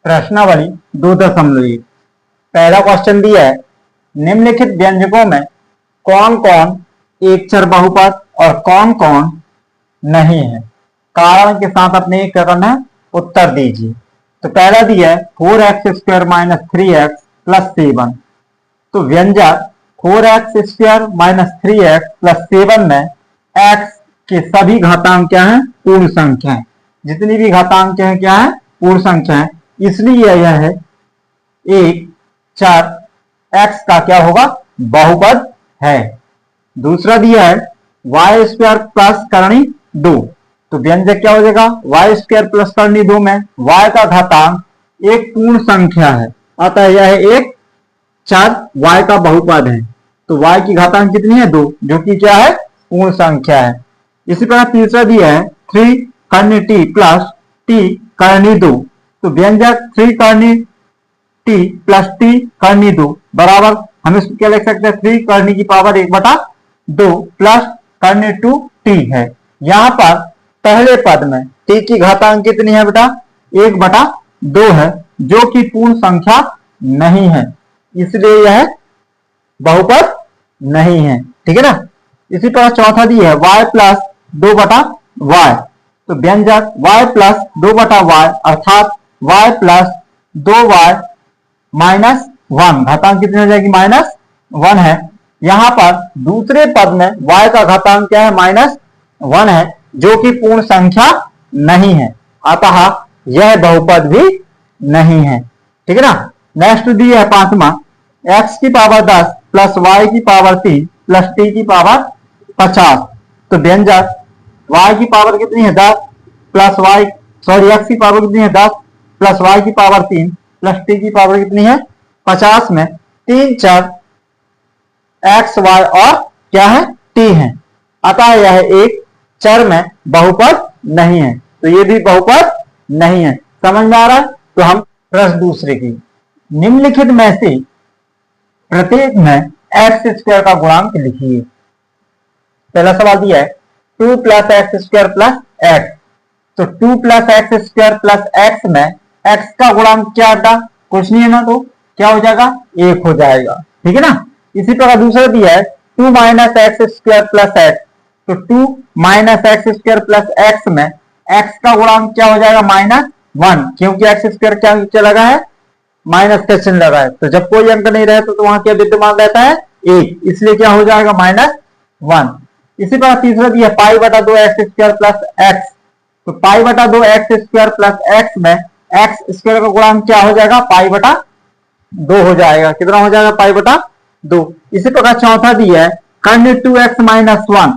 प्रश्नावली 2.1 पहला क्वेश्चन दिया है, निम्नलिखित व्यंजकों में कौन कौन एक चर बहुपद और कौन कौन नहीं है। कारण के साथ अपने क्या करना है, उत्तर दीजिए। तो पहला दिया है 4x² - 3x + 7। तो व्यंजक 4x² - 3x + 7 में x के सभी घातांक क्या है, पूर्ण संख्या है। जितनी भी घातांक है क्या है, पूर्ण संख्या है। इसलिए यह है एक चर x का क्या होगा, बहुपद है। दूसरा दिया है y² + करणी 2। तो व्यंजक क्या हो जाएगा, y² + करणी 2 में y का घातांक एक पूर्ण संख्या है, अतः यह एक चर y का बहुपद है। तो y की घातांक कितनी है, 2, जो कि क्या है, पूर्ण संख्या है। इसी प्रकार तीसरा दिया है 3 करणी t + t करणी 2। तो व्यंजक 3 करणी t + t करणी 2 बराबर हम इसको क्या लिख सकते हैं, 3 करणी की पावर 1/2 प्लस करणी 2t है। यहां पर पहले पद में t की घातांक कितनी है बेटा, 1/2 है, जो कि पूर्ण संख्या नहीं है, इसलिए यह बहुपद नहीं है। ठीक है ना। इसी तरह चौथा दिया है y + 2/y। तो व्यंजक y + 2/y अर्थात y + 2y - 1, घातांक कितनी हो जाएगी, -1 है। यहां पर दूसरे पद में y का घातांक क्या है, -1 है, जो कि पूर्ण संख्या नहीं है, अतः यह बहुपद भी नहीं है। ठीक है ना। नेक्स्ट दिया है पांचवा x की पावर 10 + y की पावर 3 + t की पावर 50। तो व्यंजक y की पावर कितनी है, 10 प्लस y x की पावर कितनी है, 10 + y की पावर 3 + t की पावर कितनी है, 50 में 3 चर x, y और क्या है, t है, अतः यह एक चर में बहुपद नहीं है। तो ये भी बहुपद नहीं है। समझ में आ रहा है। तो हम प्रश्न दूसरे की, निम्नलिखित में से प्रत्येक में x² का गुणांक लिखिए। पहला सवाल दिया है 2 + x² + x। तो 2 + x² + x में x का गुणांक क्या था, कुछ नहीं है ना, तो क्या हो जाएगा, 1 हो जाएगा। ठीक है ना। इसी प्रकार दूसरा दिया है 2 - x² + x। तो 2 - x² + x में x का गुणांक क्या हो जाएगा, -1, क्योंकि x² क्या नीचे लगा है, माइनस का चिन्ह लगा है। तो जब कोई अंक नहीं रहता तो वहां क्या विद्यमान रहता है, 1, इसलिए क्या हो जाएगा, -1। इसी प्रकार तीसरा दिया π/2 x² + x। तो π/2 x² + x में x² का गुणांक क्या हो जाएगा, π/2 हो जाएगा। कितना हो जाएगा, π/2। इसी प्रकार चौथा दिया है करणी 2x - 1।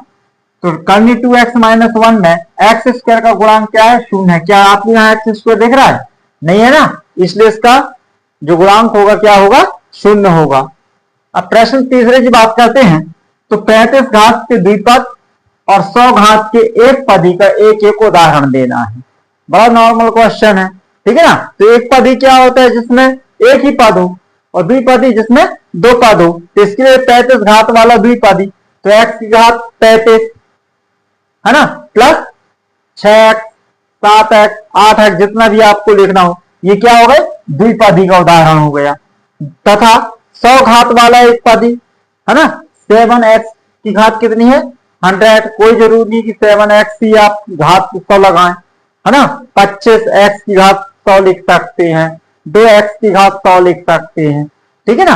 तो करणी 2x - 1 में x² का गुणांक क्या है, 0 है। क्या आपको यहाँ x² देख रहा है, नहीं है ना, इसलिए इसका जो गुणांक होगा क्या होगा, 0 होगा। अब प्रश्न तीसरे की बात करते हैं। तो 35 घात के द्विपद और 100 घात के एक पदी का एक एक उदाहरण देना है। बड़ा नॉर्मल क्वेश्चन है। ठीक है ना। तो एक पदी क्या होता है, जिसमें एक ही पद हो, और द्विपदी जिसमें 2 पद हो। तो इसके लिए 35 घात वाला द्विपदी, तो x की घात 35 है ना, प्लस 6x 7x 8x जितना भी आपको लिखना हो, ये क्या हो गए, द्विपदी का उदाहरण हो गया। तथा 100 घात वाला एक पदी है ना, 7x की घात कितनी है, 100। कोई जरूरी नहीं कि 7x ही आप घात 100 लगाएं, है ना। 25x की घात 100 लिख सकते हैं, 2x की घात 100 लिख सकते हैं। ठीक है ना।